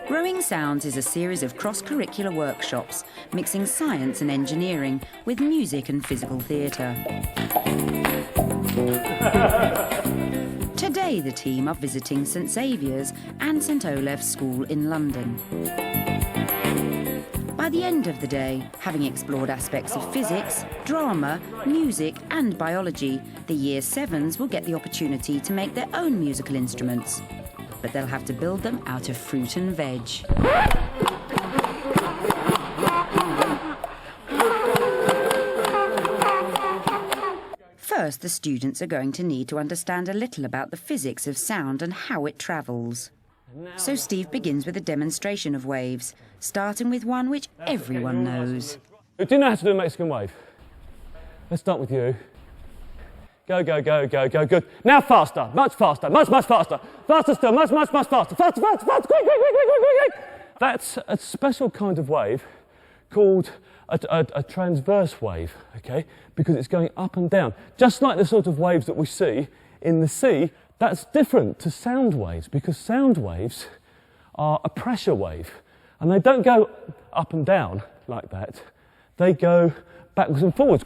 Growing Sounds is a series of cross-curricular workshops mixing science and engineering with music and physical theatre. Today the team are visiting St Saviour's and St Olaf's School in London. By the end of the day, having explored aspects of physics, drama, music and biology, the Year 7s will get the opportunity to make their own musical instruments. But they'll have to build them out of fruit and veg. First, the students are going to need to understand a little about the physics of sound and how it travels. So Steve begins with a demonstration of waves, starting with one which everyone knows. Do you know how to do a Mexican wave? Let's start with you. Go, go, go, go, go, good. Now faster, much faster, much faster. Faster still, much faster. Faster, quick. That's a special kind of wave called a transverse wave, okay? Because it's going up and down. Just like the sort of waves that we see in the sea, that's different to sound waves because sound waves are a pressure wave and they don't go up and down like that. They go backwards and forwards.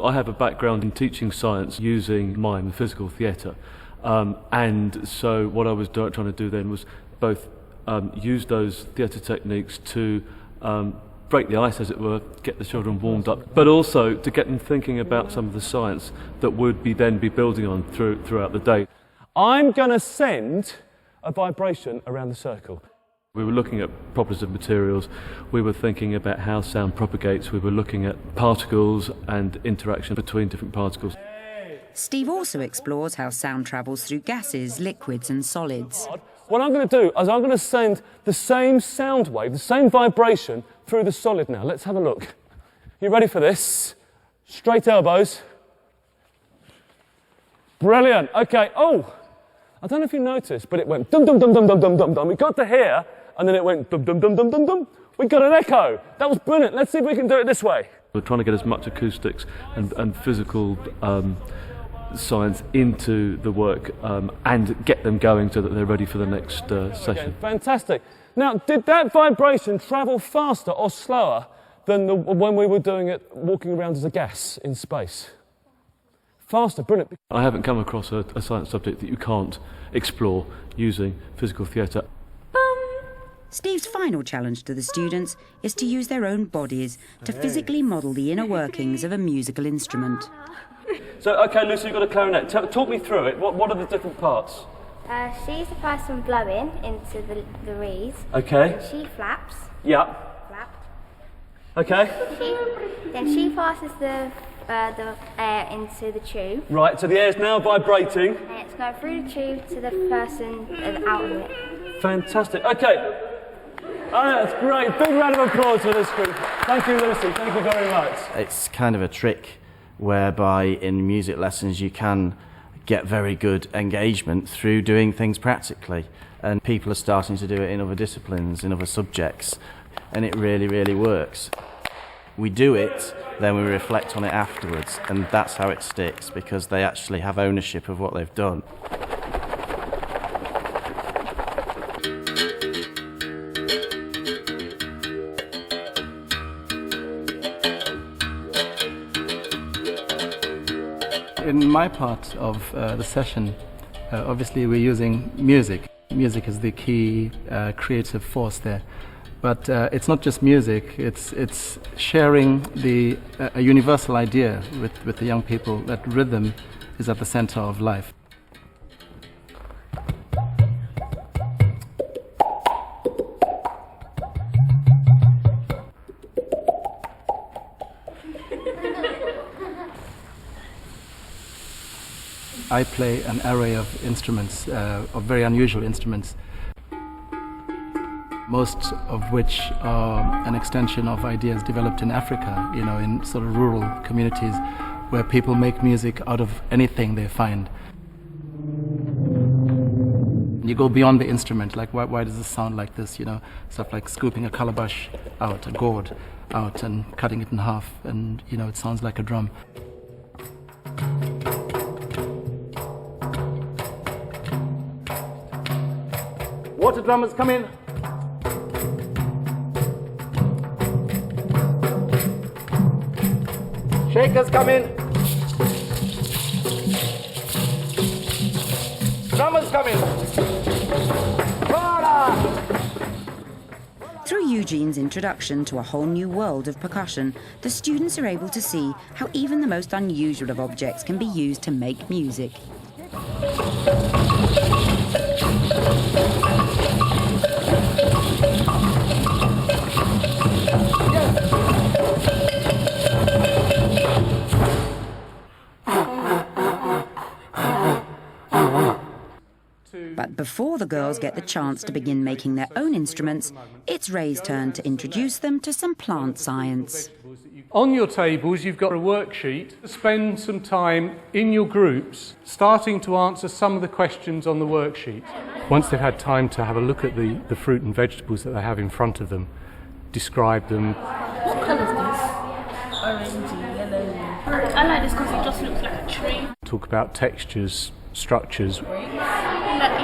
I have a background in teaching science using mime and physical theatre, and so what I was trying to do then was both use those theatre techniques to break the ice, as it were, get the children warmed up, but also to get them thinking about some of the science that would then be building on throughout the day. I'm going to send a vibration around the circle. We were looking at properties of materials, we were thinking about how sound propagates, we were looking at particles and interaction between different particles. Steve also explores how sound travels through gases, liquids and solids. What I'm going to do is I'm going to send the same sound wave, the same vibration through the solid now. Let's have a look. You ready for this? Straight elbows. Brilliant. Okay. Oh, I don't know if you noticed, but it went dum dum dum dum dum dum dum dum. We got to here, and then it went dum dum dum dum dum dum. We got an echo. That was brilliant. Let's see if we can do it this way. We're trying to get as much acoustics and physical science into the work and get them going so that they're ready for the next session. Okay, fantastic. Now, did that vibration travel faster or slower than when we were doing it walking around as a gas in space? Faster, brilliant. I haven't come across a science subject that you can't explore using physical theatre. Steve's final challenge to the students is to use their own bodies to physically model the inner workings of a musical instrument. So, okay, Lucy, you've got a clarinet. Talk me through it. What are the different parts? She's the person blowing into the reeds. Okay. And she flaps. Yeah. Flap. Okay. Then she passes the air into the tube. Right, so the air's now vibrating. And it's going through the tube to the person out of it. Fantastic. Okay. Oh, that's great. Big round of applause for this group. Thank you, Lucy. Thank you very much. It's kind of a trick whereby in music lessons you can get very good engagement through doing things practically, and people are starting to do it in other disciplines, in other subjects, and it really, really works. We do it, then we reflect on it afterwards, and that's how it sticks, because they actually have ownership of what they've done. In my part of the session, obviously we're using music. Music is the key creative force there. But it's not just music, it's sharing a universal idea with the young people that rhythm is at the center of life. I play an array of instruments, of very unusual instruments, most of which are an extension of ideas developed in Africa, you know, in sort of rural communities where people make music out of anything they find. You go beyond the instrument, like why does this sound like this, you know, stuff like scooping a calabash out, a gourd out and cutting it in half, and, you know, it sounds like a drum. Water drummers, come in. Shakers come in. Drummers come in. Through Eugene's introduction to a whole new world of percussion, the students are able to see how even the most unusual of objects can be used to make music. But before the girls get the chance to begin making their own instruments, it's Ray's turn to introduce them to some plant science. On your tables, you've got a worksheet. Spend some time in your groups starting to answer some of the questions on the worksheet. Once they've had time to have a look at the fruit and vegetables that they have in front of them, describe them. What colour is this? Orangey, yellow. I like this because it just looks like a tree. Talk about textures, structures.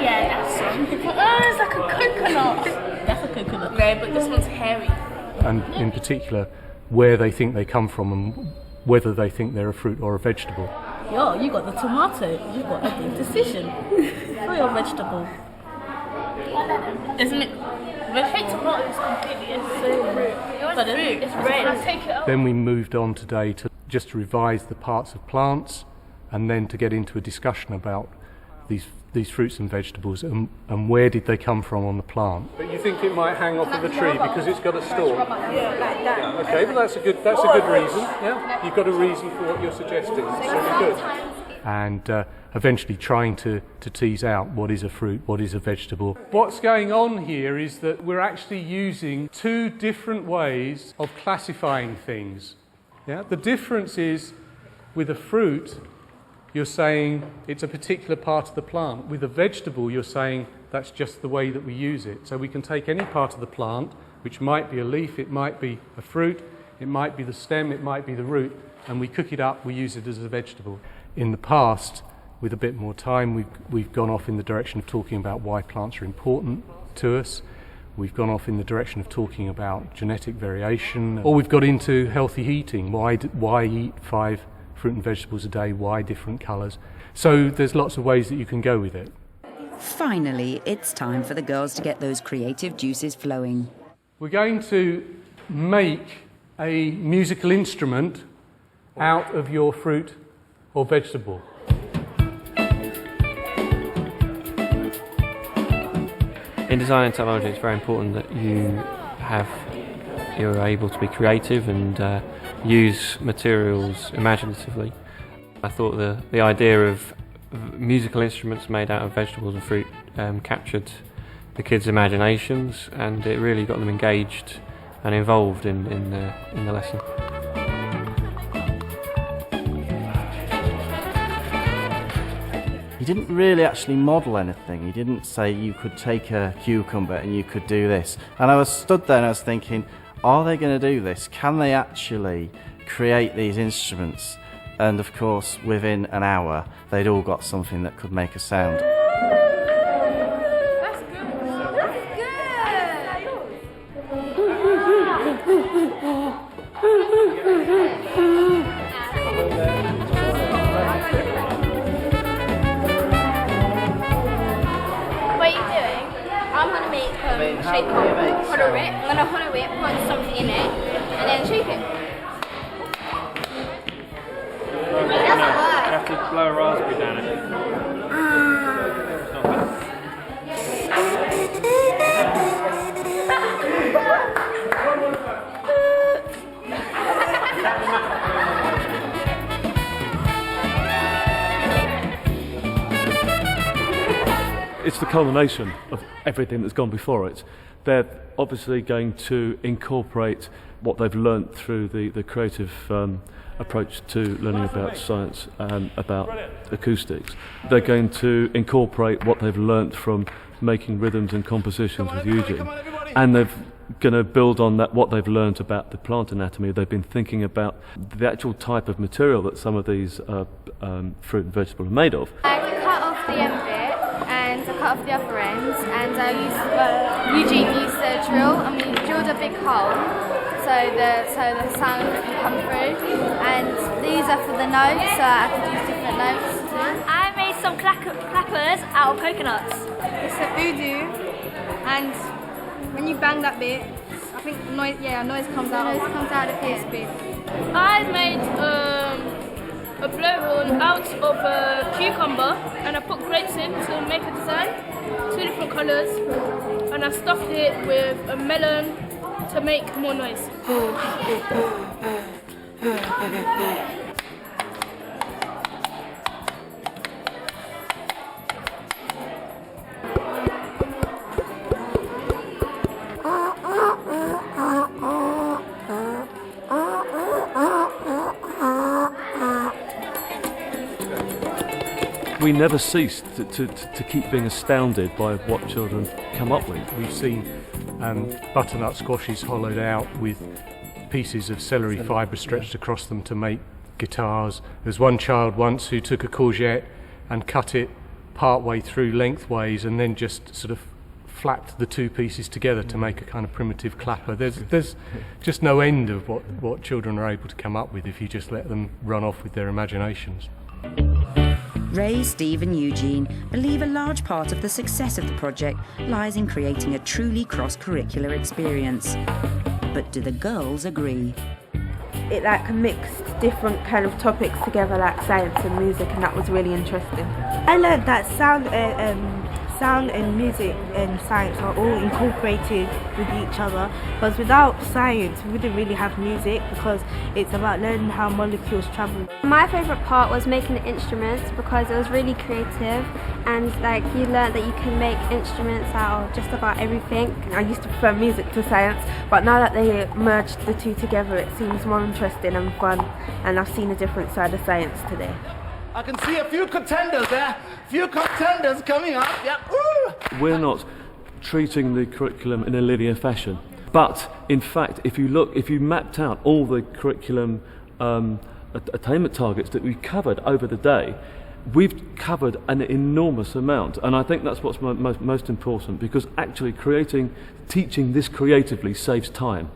Yeah, that's oh, it's like a coconut. That's a coconut. Right, but this one's hairy. And in particular, where they think they come from and whether they think they're a fruit or a vegetable. Yo, you got the tomato. You got a big decision for your vegetable. Isn't it? Red tomato is completely different. But it's red. I take it out. Then we moved on today to just revise the parts of plants and then to get into a discussion about these fruits and vegetables and where did they come from on the plant. But you think it might hang off of the tree because it's got a stalk? Yeah, like that. Okay, but that's a good reason. Yeah, you've got a reason for what you're suggesting. It's really good. And eventually trying to tease out what is a fruit, what is a vegetable. What's going on here is that we're actually using two different ways of classifying things. Yeah, the difference is with a fruit, you're saying it's a particular part of the plant. With a vegetable, you're saying that's just the way that we use it. So we can take any part of the plant, which might be a leaf, it might be a fruit, it might be the stem, it might be the root, and we cook it up, we use it as a vegetable. In the past, with a bit more time, we've gone off in the direction of talking about why plants are important to us. We've gone off in the direction of talking about genetic variation, or we've got into healthy eating. Why eat 5 fruit and vegetables a day, why different colours? So there's lots of ways that you can go with it. Finally, it's time for the girls to get those creative juices flowing. We're going to make a musical instrument out of your fruit or vegetable. In design and technology, it's very important that you're able to be creative and use materials imaginatively. I thought the idea of musical instruments made out of vegetables and fruit captured the kids' imaginations, and it really got them engaged and involved in the lesson. He didn't really actually model anything. He didn't say you could take a cucumber and you could do this. And I was stood there and I was thinking, are they going to do this? Can they actually create these instruments? And of course, within an hour, they'd all got something that could make a sound. That's good. What are you doing? I'm going to make shake on, hollow it. I'm going to hollow it, put something in it, and then shake it. You have to blow a raspberry down it. It's not bad. It's the culmination of everything that's gone before it. They're obviously going to incorporate what they've learnt through the creative approach to learning about science and about acoustics. They're going to incorporate what they've learnt from making rhythms and compositions with Eugene, and they're going to build on that what they've learnt about the plant anatomy. They've been thinking about the actual type of material that some of these fruit and vegetables are made of. I cut off the end bit and I cut off the upper ends, and I used Eugene used the drill, and we drilled a big hole so the sound can come through, and these are for the notes, so I could use different notes. I made some clappers out of coconuts. It's a voodoo, and when you bang that bit, I think noise comes out. Noise comes out of this bit. I made a blowhorn out of a cucumber, and I put grapes in to make a design, 2 different colours, and I stuffed it with a melon to make more noise. We never cease to keep being astounded by what children come up with. We've seen butternut squashes hollowed out with pieces of celery fibre stretched across them to make guitars. There's one child once who took a courgette and cut it part way through lengthways and then just sort of flapped the 2 pieces together to make a kind of primitive clapper. There's just no end of what children are able to come up with if you just let them run off with their imaginations. Ray, Steve and Eugene believe a large part of the success of the project lies in creating a truly cross-curricular experience. But do the girls agree? It mixed different kind of topics together, like science and music, and that was really interesting. I learned that sound and music and science are all incorporated with each other, because without science we wouldn't really have music, because it's about learning how molecules travel. My favourite part was making the instruments, because it was really creative, and you learned that you can make instruments out of just about everything. I used to prefer music to science, but now that they merged the 2 together, it seems more interesting and fun, and I've seen a different side of science today. I can see a few contenders there. Few contenders coming up. Yeah. Woo! We're not treating the curriculum in a linear fashion, but in fact, if you mapped out all the curriculum attainment targets that we covered over the day, we've covered an enormous amount, and I think that's what's most important, because actually teaching this creatively saves time.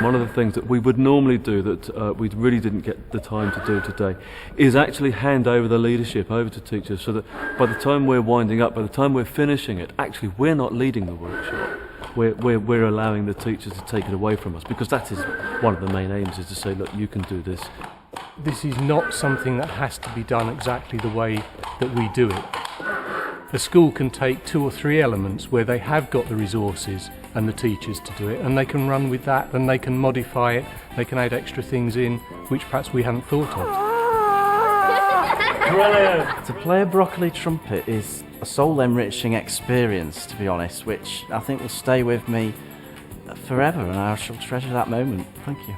One of the things that we would normally do that we really didn't get the time to do today is actually hand over the leadership over to teachers, so that by the time we're winding up, by the time we're finishing it, actually we're not leading the workshop. We're allowing the teachers to take it away from us, because that is one of the main aims, is to say, look, you can do this. This is not something that has to be done exactly the way that we do it. A school can take 2 or 3 elements where they have got the resources and the teachers to do it, and they can run with that, and they can modify it, they can add extra things in which perhaps we haven't thought of. Brilliant! To play a broccoli trumpet is a soul-enriching experience, to be honest, which I think will stay with me forever, and I shall treasure that moment. Thank you.